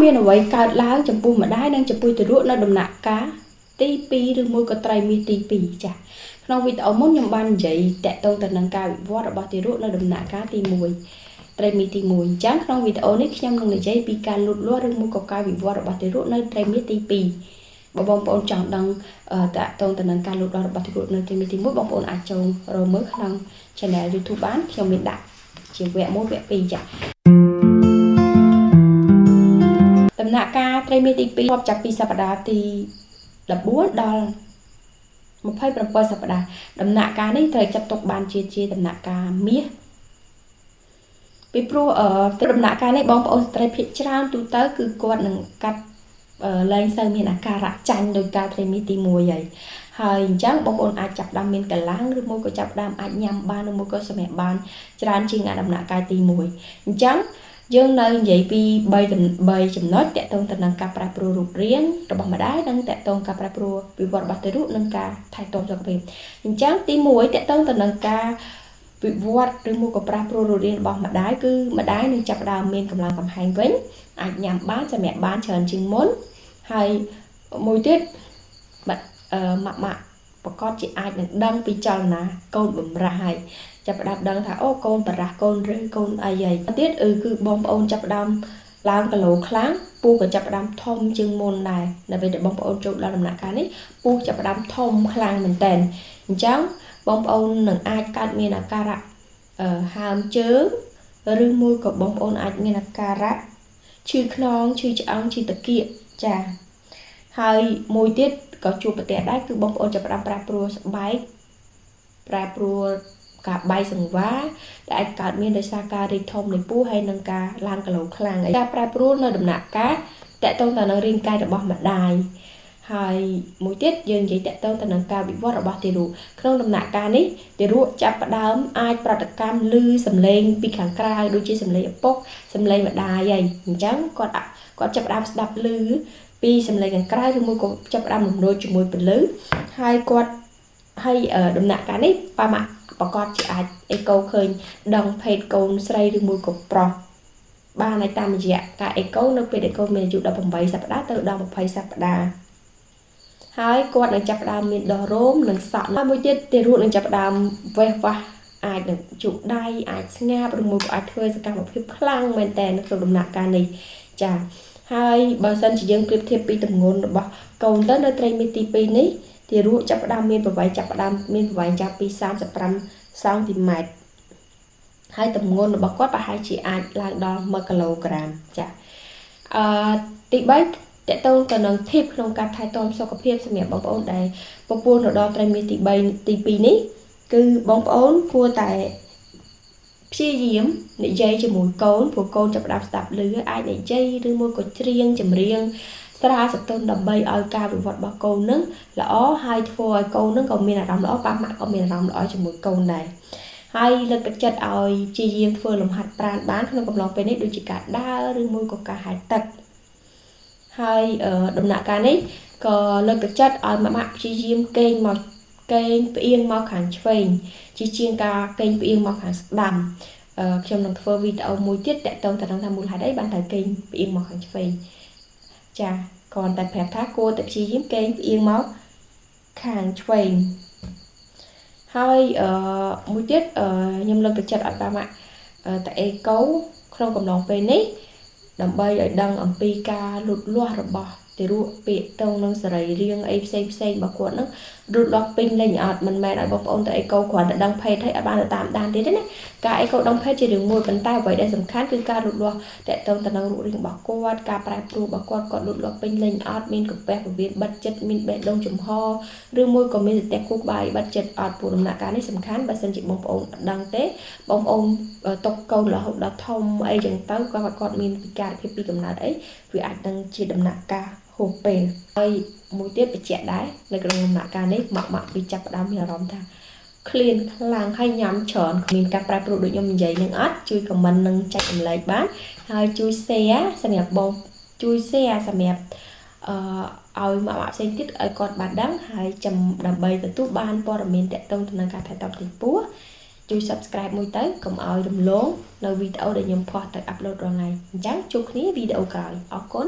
មានអ្វីកើតឡើងចំពោះម្ដាយនិងចំពោះទារកនៅដំណាក់កាលទី2ឬមួយក៏ត្រីមាសទី2ចា៎ក្នុងវីដេអូមុនខ្ញុំបាននិយាយតាក់ទងទៅនឹងការវិវត្តរបស់ទារកនៅដំណាក់កាលទី1ត្រីមាសទី1អញ្ចឹងក្នុងវីដេអូនេះខ្ញុំនឹងនិយាយពីការលូតលាស់ឬមួយក៏ការវិវត្តរបស់ទារកនៅត្រីមាសទី2បងប្អូនចង់ដឹងតាក់ទងទៅនឹងការលូតលាស់របស់ទារកនៅត្រីមាសទី1បងប្អូនអាចចូលរកមើលក្នុង Channel YouTube បានខ្ញុំមានដាក់ជាវគ្គ1វគ្គ2ចា៎ដំណាក់កាលត្រីមាសទី2រាប់ចាប់ពីសប្តាហ៍ទី14ដល់27សប្តាហ៍ដំណាក់កាលនេះត្រូវចាត់ទុកបានជាដំណាក់កាលមាសពីព្រោះដំណាក់កាលនេះបងប្អូនស្ត្រីភាគច្រើនទូទៅគឺគាត់នឹងកាត់លែងសូវមានអាការៈចាញ់ដោយការត្រីមាសទី1ហើយអញ្ចឹងបងប្អូនអាចចាប់ដើមមានកលាំងឬមួយក៏ចាប់ដើមអាចញ៉ាំបានឬមួយក៏សម្រាប់បានច្រើនជាងដំណាក់កាលទី1អញ្ចឹងយើងនៅនិយាយពី3ចំណុចតាក់ទងទៅនឹងការប្រែប្រួលរូបរាងរបស់ម្ដាយនិងតាក់ទងការប្រែប្រួលវិវត្តរបស់ទារកនិងការថែទាំសុខភាពអញ្ចឹងទី1តាក់ទងទៅនឹងការវិវត្តឬមួយក៏ប្រែប្រួលរូបរាងរបស់ម្ដាយគឺម្ដាយនឹងចាប់ផ្ដើមមានកម្លាំងកំហែងវិញអាចញ៉ាំបានសម្រាប់បានច្រើនជាងមុនហើយមួយទៀតម៉ាក់ប្រកាសជាអាចនឹងដឹងពីចលនាកូនបំរះហើយចាប់ផ្ដើមដឹងថាអូកូនបរះកូនឬកូនអីហើយទៀតគឺបងប្អូនចាប់ផ្ដើមឡើងគីឡូខ្លាំងពូក៏ចាប់ផ្ដើមធំជាងមុនដែរនៅពេលដែលបងប្អូនចូលដល់ដំណាក់កាលនេះពូចាប់ផ្ដើមធំខ្លាំងមែនតើអញ្ចឹងបងប្អូននឹងអាចកើតមានអាការៈហើមជើងឬមួយក៏បងប្អូនអាចមានអាការៈឈឺខ្នងឈឺឆ្អឹងឈឺតាគៀកចាហើយមួយទៀតក៏ជួបប្រទះដែរគឺបងប្អូនចាប់ផ្ដើមប្រែប្រួលស្បែកប្រែប្រួលការបែកសង្វាដែលអាចកើតមានដោយសារការរីកធំនៃពោះហើយនិងការឡើងគីឡូខ្លាំងការប្រែប្រួលនៅដំណាក់កាលតាក់ទងទៅនឹងរាងកាយរបស់ម្ដាយហើយមួយទៀតយើងនិយាយតាក់ទងទៅនឹងការវិវត្តរបស់ទារកក្នុងដំណាក់កាលនេះទារកចាប់ផ្ដើមអាចប្រតិកម្មឮសំឡេងពីខាងក្រៅដូចជាសំឡេងឪពុកសំឡេងម្ដាយហើយអញ្ចឹងគាត់ចាប់ផ្ដើមស្ដាប់ឮពីសំឡេងខាងក្រៅឬមួយក៏ចាប់ផ្ដើមរំលោភជាមួយពលឺហើយដំណាក់កាលនេះប៉ាម៉ាក់ប្រកាសជាអាចអេកូឃើញដឹងភេទកូនស្រីឬមួយក៏ប្រុសបានហើយតាមរយៈការអេកូនៅពេលដែលកូនមានអាយុ18សប្តាហ៍ទៅដល់20សប្តាហ៍ហើយគាត់នឹងចាប់ផ្ដើមមានដុះរោមនិងសក់ហើយមួយទៀតទារកនឹងចាប់ផ្ដើមវេះវ៉ាស់អាចនឹងជក់ដៃអាចស្ងាបឬមួយក៏អាចធ្វើសកម្មភាពខ្លាំងមែនតើនៅក្នុងដំណាក់កាលនេះចា៎ហើយបើសិនជាយើងប្រៀបធៀបពីទម្ងន់របស់កូនទៅនៅត្រីមាសទី2នេះទារកចាប់ផ្ដើមមានប្រវែងចាប់ពី35សង់ទីម៉ែត្រហើយទម្ងន់របស់គាត់ប្រហែលជាអាចឡើងដល់1គីឡូក្រាមចាទី3តកតងទៅនឹងធីបក្នុងការថែទាំសុខភាពសម្រាប់បងប្អូនដែលពពោះទៅដល់ត្រីមាសទី2នេះគឺបងប្អូនគួរតែព្យាយាមនិយាយជាមួយកូនព្រោះកូនចាប់ផ្ដើមស្ដាប់ឮអាចនិយាយឬមួយក៏ច្រៀងចម្រៀងស្រាលសន្ទុនដើម្បីឲ្យការវិវត្តរបស់កូននឹងល្អហើយធ្វើឲ្យកូននឹងក៏មានអារម្មណ៍ល្អប៉ាម៉ាក់ក៏មានអារម្មណ៍ល្អជាមួយកូនដែរហើយលើកទឹកចិត្តឲ្យព្យាយាមធ្វើលំហាត់ប្រាណបានក្នុងកំឡុងពេលនេះដូចជាការដើរឬមួយក៏ការហែលទឹកហើយដំណាក់កាលនេះក៏លើកទឹកចិត្តឲ្យម៉ាក់ព្យាយាមកេងផ្អៀងមកខាងឆ្វេងជាងការកេងផ្អៀងមកខាងស្ដាំខ្ញុំនឹងធ្វើវីដេអូមួយទៀតតាក់ទងទៅនឹងថាមូលហេតុអីបានត្រូវកេងផ្អៀងមកខាងឆ្វេងចាគ្រាន់តែប្រាប់ថាគួរតែព្យាយាមកេងផ្អៀងមកខាងឆ្វេងហើយមួយទៀតខ្ញុំលើកទឹកចិត្តឲ្យប៉ាម៉ាក់តអេកូក្នុងកំឡុងពេលនេះដើម្បីឲ្យដឹងអំពីការលូតលាស់របស់ទារកពាក្យទៅនឹងសរីរាង្គអីផ្សេងរបស់គាត់នឹងលូតលាស់ពេញលេញអត់មិនមែនឲ្យបងប្អូនទៅអេកូគ្រាន់តែដឹងភេទហើយអត់បានទៅតាមដានទៀតទេណាការអេកូដឹងភេទជារឿងមួយប៉ុន្តែអ្វីដែលសំខាន់គឺការលូតលាស់តកតងទៅនឹងរូបរាងរបស់គាត់ការប្រែប្រួលរបស់គាត់លូតលាស់ពេញលេញអត់មានកាពះពវៀនបិទចិត្តមានបេះដូងចំហឬមួយក៏មានសតិគូក្បាលបិទចិត្តអត់ព្រោះដំណាក់កាលនេះសំខាន់បើសិនជាបងប្អូនអត់ដឹងទេបងប្អូនຕົកកូនរហូតដល់ធំអីចឹងទៅគាត់មានពិការភាពពីកំណើតអីវាអាចនឹងជាដំណាក់កាលហួសពេលហើយមួយទៀតបញ្ជាក់ដែរនៅក្នុងដំណាក់កាលនេះម៉ាក់ពីចាប់ផ្ដើមមានអារម្មណ៍ថាឃ្លានខ្លាំងហើយញ៉ាំច្រើនគ្មានការប្រែប្រួលដូចខ្ញុំនិយាយនឹងអត់ជួយខមមិននឹងចែករំលែកបានហើយជួយ share សម្រាប់បងជួយ share សម្រាប់ឲ្យម៉ាក់ផ្សេងទៀតឲ្យគាត់បានដឹងហើយដើម្បីទទួលបានព័ត៌មានតាក់ទងទៅនឹងការថែទាំទីពោះ ជួយ subscribe មួយទៅកុំឲ្យរំលងនៅវីដេអូដែលខ្ញុំផុសទៅ upload រាល់ថ្ងៃអញ្ចឹងជួបគ្នាវីដេអូក្រោយអរគុណ